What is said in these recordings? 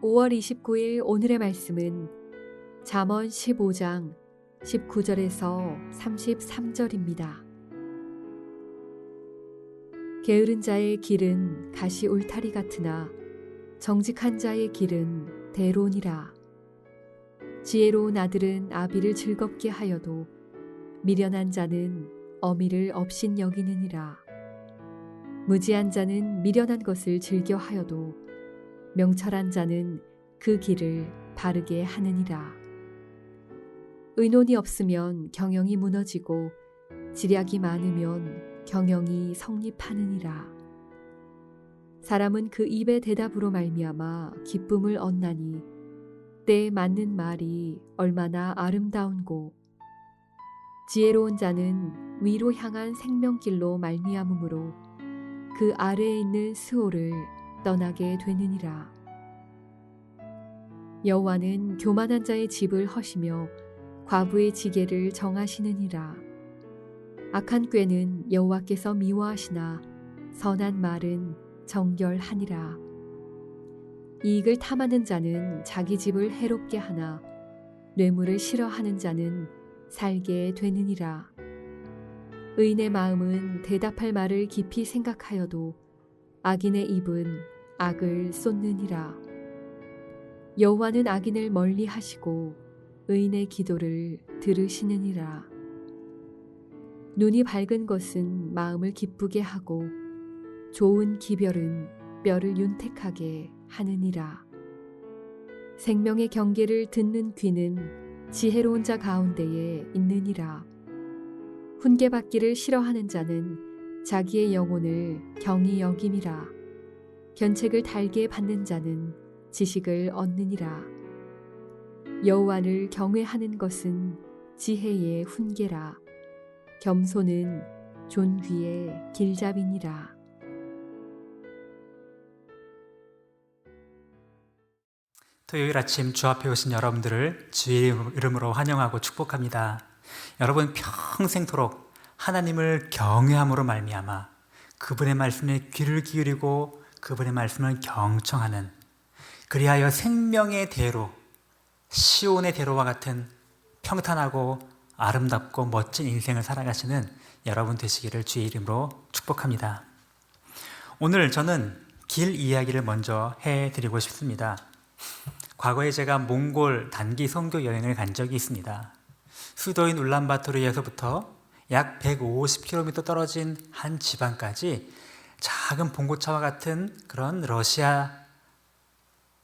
5월 29일 오늘의 말씀은 잠언 15장 19절에서 33절입니다. 게으른 자의 길은 가시 울타리 같으나 정직한 자의 길은 대론이라. 지혜로운 아들은 아비를 즐겁게 하여도 미련한 자는 어미를 업신 여기느니라. 무지한 자는 미련한 것을 즐겨 하여도 명철한 자는 그 길을 바르게 하느니라. 의논이 없으면 경영이 무너지고 지략이 많으면 경영이 성립하느니라. 사람은 그 입의 대답으로 말미암아 기쁨을 얻나니 때에 맞는 말이 얼마나 아름다운고. 지혜로운 자는 위로 향한 생명길로 말미암음으로 그 아래에 있는 스올을 떠나게 되느니라. 여호와는 교만한 자의 집을 허시며 과부의 지게를 정하시느니라. 악한 꾀는 여호와께서 미워하시나 선한 말은 정결하니라. 이익을 탐하는 자는 자기 집을 해롭게 하나 뇌물을 싫어하는 자는 살게 되느니라. 의인의 마음은 대답할 말을 깊이 생각하여도 악인의 입은 악을 쏟느니라. 여호와는 악인을 멀리 하시고 의인의 기도를 들으시느니라. 눈이 밝은 것은 마음을 기쁘게 하고 좋은 기별은 뼈를 윤택하게 하느니라. 생명의 경계를 듣는 귀는 지혜로운 자 가운데에 있느니라. 훈계받기를 싫어하는 자는 자기의 영혼을 경히 여김이라. 견책을 달게 받는 자는 지식을 얻느니라. 여호와를 경외하는 것은 지혜의 훈계라. 겸손은 존귀의 길잡이니라. 토요일 아침 주 앞에 오신 여러분들을 주의 이름으로 환영하고 축복합니다. 여러분 평생토록 하나님을 경외함으로 말미암아 그분의 말씀에 귀를 기울이고 그분의 말씀을 경청하는, 그리하여 생명의 대로, 시온의 대로와 같은 평탄하고 아름답고 멋진 인생을 살아가시는 여러분 되시기를 주의 이름으로 축복합니다. 오늘 저는 길 이야기를 먼저 해드리고 싶습니다. 과거에 제가 몽골 단기 선교 여행을 간 적이 있습니다. 수도인 울란바토르에서부터 약 150km 떨어진 한 지방까지 작은 봉고차와 같은 그런 러시아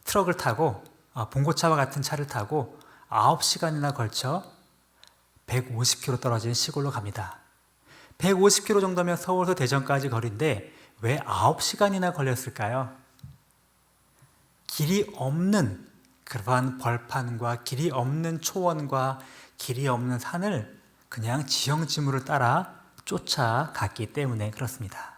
트럭을 타고, 봉고차와 같은 차를 타고 9시간이나 걸쳐 150km 떨어진 시골로 갑니다. 150km 정도면 서울에서 대전까지 거리인데 왜 9시간이나 걸렸을까요? 길이 없는 그러한 벌판과 길이 없는 초원과 길이 없는 산을 그냥 지형지물을 따라 쫓아갔기 때문에 그렇습니다.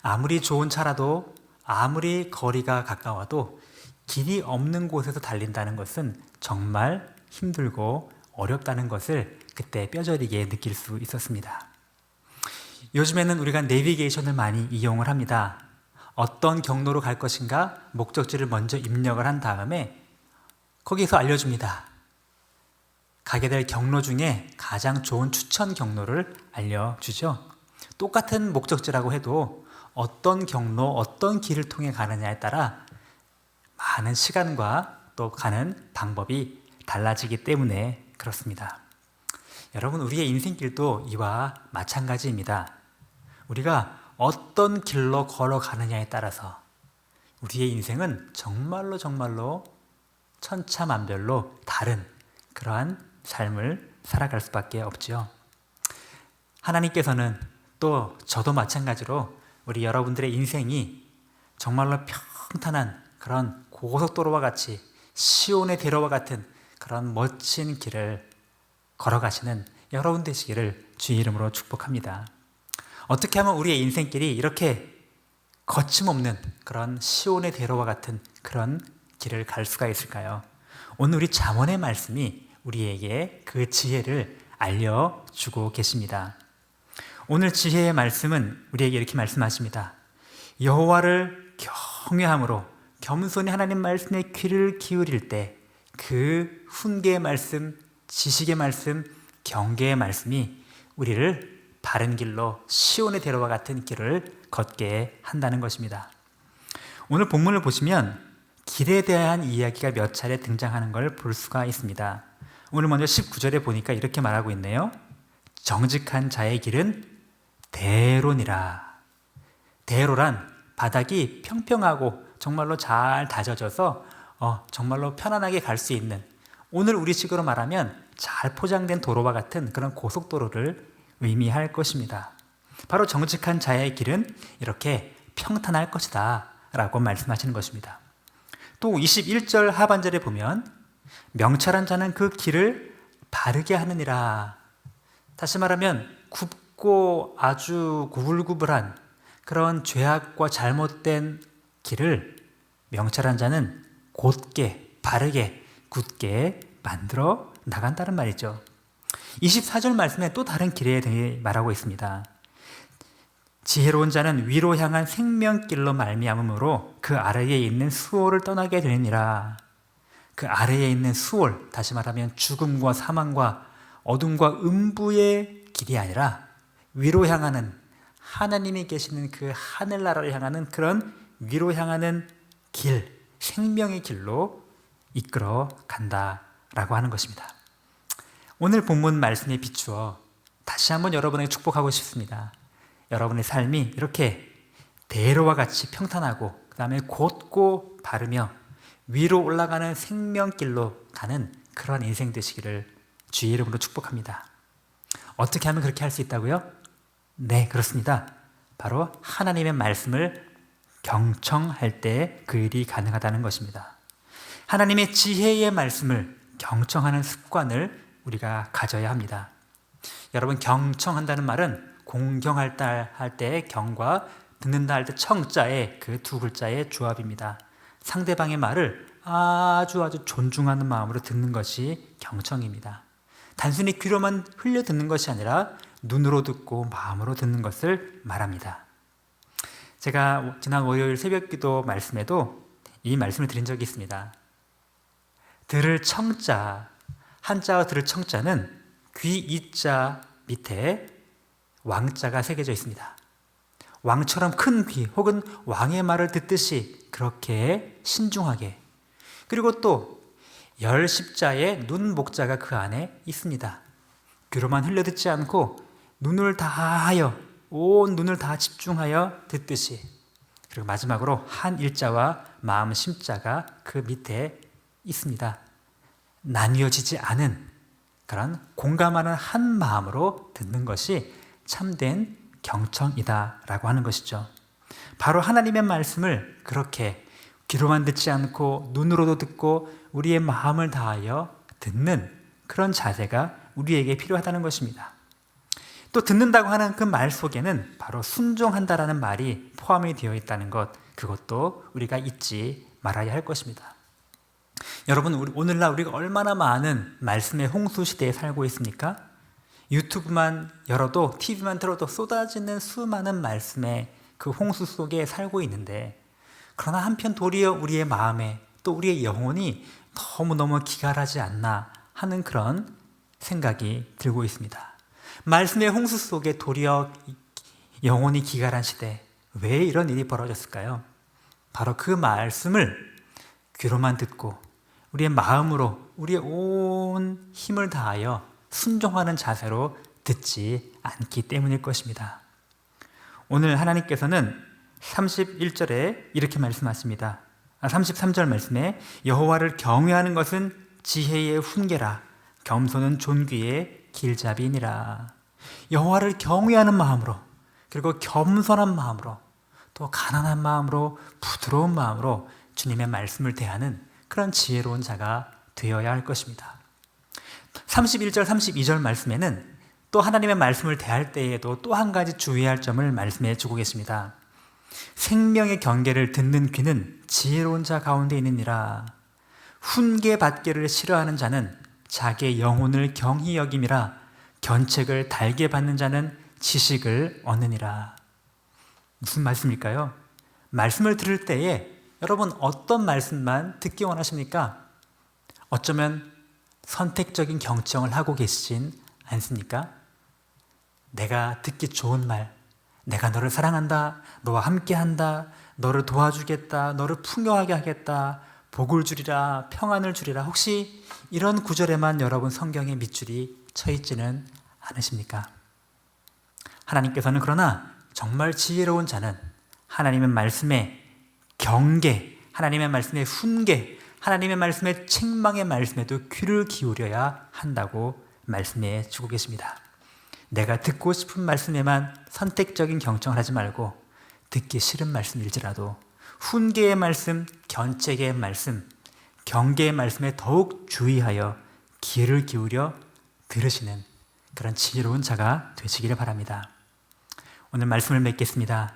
아무리 좋은 차라도, 아무리 거리가 가까워도 길이 없는 곳에서 달린다는 것은 정말 힘들고 어렵다는 것을 그때 뼈저리게 느낄 수 있었습니다. 요즘에는 우리가 내비게이션을 많이 이용을 합니다. 어떤 경로로 갈 것인가 목적지를 먼저 입력을 한 다음에 거기서 알려줍니다. 가게 될 경로 중에 가장 좋은 추천 경로를 알려주죠. 똑같은 목적지라고 해도 어떤 경로, 어떤 길을 통해 가느냐에 따라 많은 시간과 또 가는 방법이 달라지기 때문에 그렇습니다. 여러분, 우리의 인생길도 이와 마찬가지입니다. 우리가 어떤 길로 걸어가느냐에 따라서 우리의 인생은 정말로 천차만별로 다른 그러한 삶을 살아갈 수밖에 없죠. 하나님께서는 또 저도 마찬가지로 우리 여러분들의 인생이 정말로 평탄한 그런 고속도로와 같이 시온의 대로와 같은 그런 멋진 길을 걸어가시는 여러분 되시기를 주의 이름으로 축복합니다. 어떻게 하면 우리의 인생길이 이렇게 거침없는 그런 시온의 대로와 같은 그런 길을 갈 수가 있을까요? 오늘 우리 잠언의 말씀이 우리에게 그 지혜를 알려주고 계십니다. 오늘 지혜의 말씀은 우리에게 이렇게 말씀하십니다. 여호와를 경외함으로 겸손히 하나님 말씀에 귀를 기울일 때 그 훈계의 말씀, 지식의 말씀, 경계의 말씀이 우리를 바른 길로 시온의 대로와 같은 길을 걷게 한다는 것입니다. 오늘 본문을 보시면 길에 대한 이야기가 몇 차례 등장하는 걸 볼 수가 있습니다. 오늘 먼저 19절에 보니까 이렇게 말하고 있네요. 정직한 자의 길은 대로니라. 대로란 바닥이 평평하고 정말로 잘 다져져서 정말로 편안하게 갈 수 있는, 오늘 우리식으로 말하면 잘 포장된 도로와 같은 그런 고속도로를 의미할 것입니다. 바로 정직한 자의 길은 이렇게 평탄할 것이다 라고 말씀하시는 것입니다. 또 21절 하반절에 보면 명철한 자는 그 길을 바르게 하느니라. 다시 말하면 굽고 아주 구불구불한 그런 죄악과 잘못된 길을 명철한 자는 곧게, 바르게, 굳게 만들어 나간다는 말이죠. 24절 말씀에 또 다른 길에 대해 말하고 있습니다. 지혜로운 자는 위로 향한 생명길로 말미암음으로 그 아래에 있는 수월을 떠나게 되느니라. 그 아래에 있는 수월, 다시 말하면 죽음과 사망과 어둠과 음부의 길이 아니라 위로 향하는, 하나님이 계시는 그 하늘나라를 향하는 그런 위로 향하는 길, 생명의 길로 이끌어 간다라고 하는 것입니다. 오늘 본문 말씀에 비추어 다시 한번 여러분에게 축복하고 싶습니다. 여러분의 삶이 이렇게 대로와 같이 평탄하고 그 다음에 곧고 바르며 위로 올라가는 생명길로 가는 그런 인생 되시기를 주의 이름으로 축복합니다. 어떻게 하면 그렇게 할 수 있다고요? 네, 그렇습니다. 바로 하나님의 말씀을 경청할 때 그 일이 가능하다는 것입니다. 하나님의 지혜의 말씀을 경청하는 습관을 우리가 가져야 합니다. 여러분, 경청한다는 말은 공경할 때 경과 듣는다 할 때 청자의 그 두 글자의 조합입니다. 상대방의 말을 아주 존중하는 마음으로 듣는 것이 경청입니다. 단순히 귀로만 흘려 듣는 것이 아니라 눈으로 듣고 마음으로 듣는 것을 말합니다. 제가 지난 월요일 새벽기도 말씀에도 이 말씀을 드린 적이 있습니다. 들을 청자, 한자와 들을 청자는 귀 이자 밑에 왕자가 새겨져 있습니다. 왕처럼 큰 귀 혹은 왕의 말을 듣듯이 그렇게 신중하게, 그리고 또 열 십자의 눈 목자가 그 안에 있습니다. 귀로만 흘려 듣지 않고 눈을 다하여, 온 눈을 다 집중하여 듣듯이, 그리고 마지막으로 한 일자와 마음 심자가 그 밑에 있습니다. 나뉘어지지 않은 그런 공감하는 한 마음으로 듣는 것이 참된 경청이다라고 하는 것이죠. 바로 하나님의 말씀을 그렇게 귀로만 듣지 않고 눈으로도 듣고 우리의 마음을 다하여 듣는 그런 자세가 우리에게 필요하다는 것입니다. 또 듣는다고 하는 그 말 속에는 바로 순종한다라는 말이 포함이 되어 있다는 것, 그것도 우리가 잊지 말아야 할 것입니다. 여러분, 오늘날 우리가 얼마나 많은 말씀의 홍수 시대에 살고 있습니까? 유튜브만 열어도, TV만 틀어도 쏟아지는 수많은 말씀의 그 홍수 속에 살고 있는데, 그러나 한편 도리어 우리의 마음에 또 우리의 영혼이 너무너무 기갈하지 않나 하는 그런 생각이 들고 있습니다. 말씀의 홍수 속에 도리어 영혼이 기갈한 시대, 왜 이런 일이 벌어졌을까요? 바로 그 말씀을 귀로만 듣고 우리의 마음으로 우리의 온 힘을 다하여 순종하는 자세로 듣지 않기 때문일 것입니다. 오늘 하나님께서는 31절에 이렇게 말씀하십니다. 33절 말씀에 여호와를 경외하는 것은 지혜의 훈계라, 겸손은 존귀의 길잡이니라. 여호와를 경외하는 마음으로, 그리고 겸손한 마음으로, 또 가난한 마음으로, 부드러운 마음으로 주님의 말씀을 대하는 그런 지혜로운 자가 되어야 할 것입니다. 31절, 32절 말씀에는 또 하나님의 말씀을 대할 때에도 또 한 가지 주의할 점을 말씀해 주고 계십니다. 생명의 경계를 듣는 귀는 지혜로운 자 가운데 있느니라. 훈계 받기를 싫어하는 자는 자기의 영혼을 경히 여김이라. 견책을 달게 받는 자는 지식을 얻느니라. 무슨 말씀일까요? 말씀을 들을 때에 여러분 어떤 말씀만 듣기 원하십니까? 어쩌면 선택적인 경청을 하고 계시진 않습니까? 내가 듣기 좋은 말, 내가 너를 사랑한다, 너와 함께한다, 너를 도와주겠다, 너를 풍요하게 하겠다, 복을 주리라, 평안을 주리라. 혹시 이런 구절에만 여러분 성경의 밑줄이 쳐 있지는 않으십니까? 하나님께서는 그러나 정말 지혜로운 자는 하나님의 말씀에 경계, 하나님의 말씀에 훈계, 하나님의 말씀에 책망의 말씀에도 귀를 기울여야 한다고 말씀해 주고 계십니다. 내가 듣고 싶은 말씀에만 선택적인 경청을 하지 말고 듣기 싫은 말씀일지라도 훈계의 말씀, 견책의 말씀, 경계의 말씀에 더욱 주의하여 귀를 기울여 들으시는 그런 지혜로운 자가 되시기를 바랍니다. 오늘 말씀을 맺겠습니다.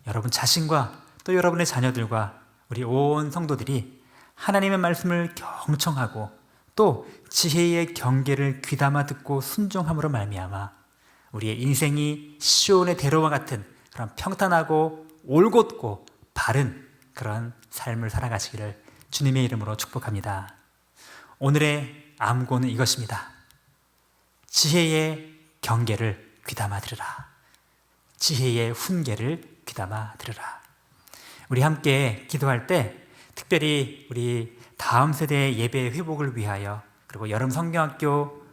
여러분 자신과 또 여러분의 자녀들과 우리 온 성도들이 하나님의 말씀을 경청하고 또 지혜의 경계를 귀담아 듣고 순종함으로 말미암아 우리의 인생이 시온의 대로와 같은 그런 평탄하고 올곧고 바른 그런 삶을 살아가시기를 주님의 이름으로 축복합니다. 오늘의 암고는 이것입니다. 지혜의 경계를 귀담아 들으라. 지혜의 훈계를 귀담아 들으라. 우리 함께 기도할 때 특별히 우리 다음 세대의 예배 회복을 위하여 그리고 여름 성경학교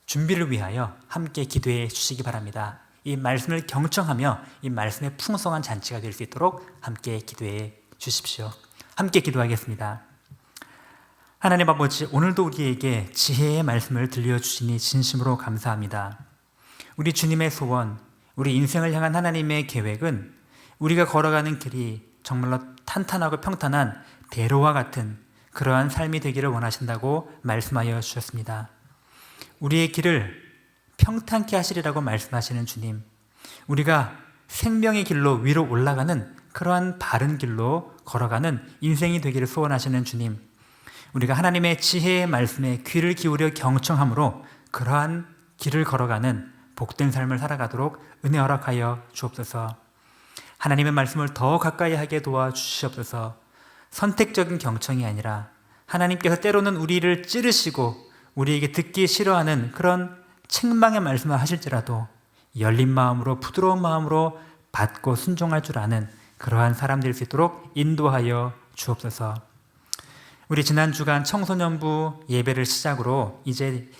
준비를 위하여 함께 기도해 주시기 바랍니다. 이 말씀을 경청하며 이 말씀의 풍성한 잔치가 될 수 있도록 함께 기도해 주십시오. 함께 기도하겠습니다. 하나님 아버지, 오늘도 우리에게 지혜의 말씀을 들려주시니 진심으로 감사합니다. 우리 주님의 소원, 우리 인생을 향한 하나님의 계획은 우리가 걸어가는 길이 정말로 탄탄하고 평탄한 대로와 같은 그러한 삶이 되기를 원하신다고 말씀하여 주셨습니다. 우리의 길을 평탄케 하시리라고 말씀하시는 주님, 우리가 생명의 길로 위로 올라가는 그러한 바른 길로 걸어가는 인생이 되기를 소원하시는 주님, 우리가 하나님의 지혜의 말씀에 귀를 기울여 경청함으로 그러한 길을 걸어가는 복된 삶을 살아가도록 은혜 허락하여 주옵소서. 하나님의 말씀을 더 가까이 하게 도와주시옵소서. 선택적인 경청이 아니라 하나님께서 때로는 우리를 찌르시고 우리에게 듣기 싫어하는 그런 책망의 말씀을 하실지라도 열린 마음으로 부드러운 마음으로 받고 순종할 줄 아는 그러한 사람 될 수 있도록 인도하여 주옵소서. 우리 지난 주간 청소년부 예배를 시작으로 이제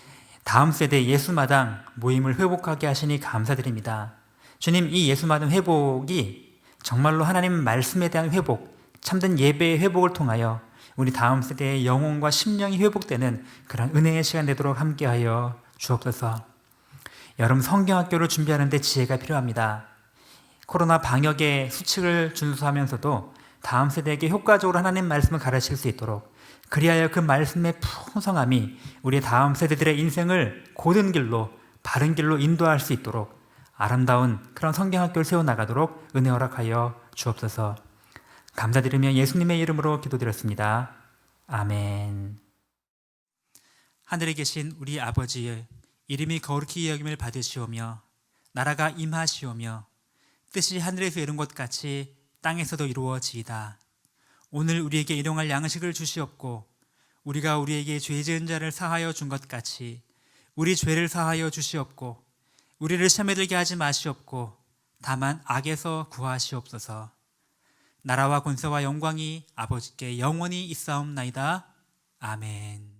다음 세대 예수마당 모임을 회복하게 하시니 감사드립니다. 주님, 이 예수마당 회복이 정말로 하나님 말씀에 대한 회복, 참된 예배의 회복을 통하여 우리 다음 세대의 영혼과 심령이 회복되는 그런 은혜의 시간 되도록 함께하여 주옵소서. 여름 성경학교를 준비하는 데 지혜가 필요합니다. 코로나 방역의 수칙을 준수하면서도 다음 세대에게 효과적으로 하나님 말씀을 가르칠 수 있도록, 그리하여 그 말씀의 풍성함이 우리 다음 세대들의 인생을 고든 길로, 바른 길로 인도할 수 있도록 아름다운 그런 성경학교를 세워나가도록 은혜 허락하여 주옵소서. 감사드리며 예수님의 이름으로 기도드렸습니다. 아멘. 하늘에 계신 우리 아버지의 이름이 거룩히 여김을 받으시오며 나라가 임하시오며 뜻이 하늘에서 이룬 것 같이 땅에서도 이루어지이다. 오늘 우리에게 일용할 양식을 주시옵고 우리가 우리에게 죄 지은 자를 사하여 준 것 같이 우리 죄를 사하여 주시옵고 우리를 시험에 들게 하지 마시옵고 다만 악에서 구하시옵소서. 나라와 권세와 영광이 아버지께 영원히 있사옵나이다. 아멘.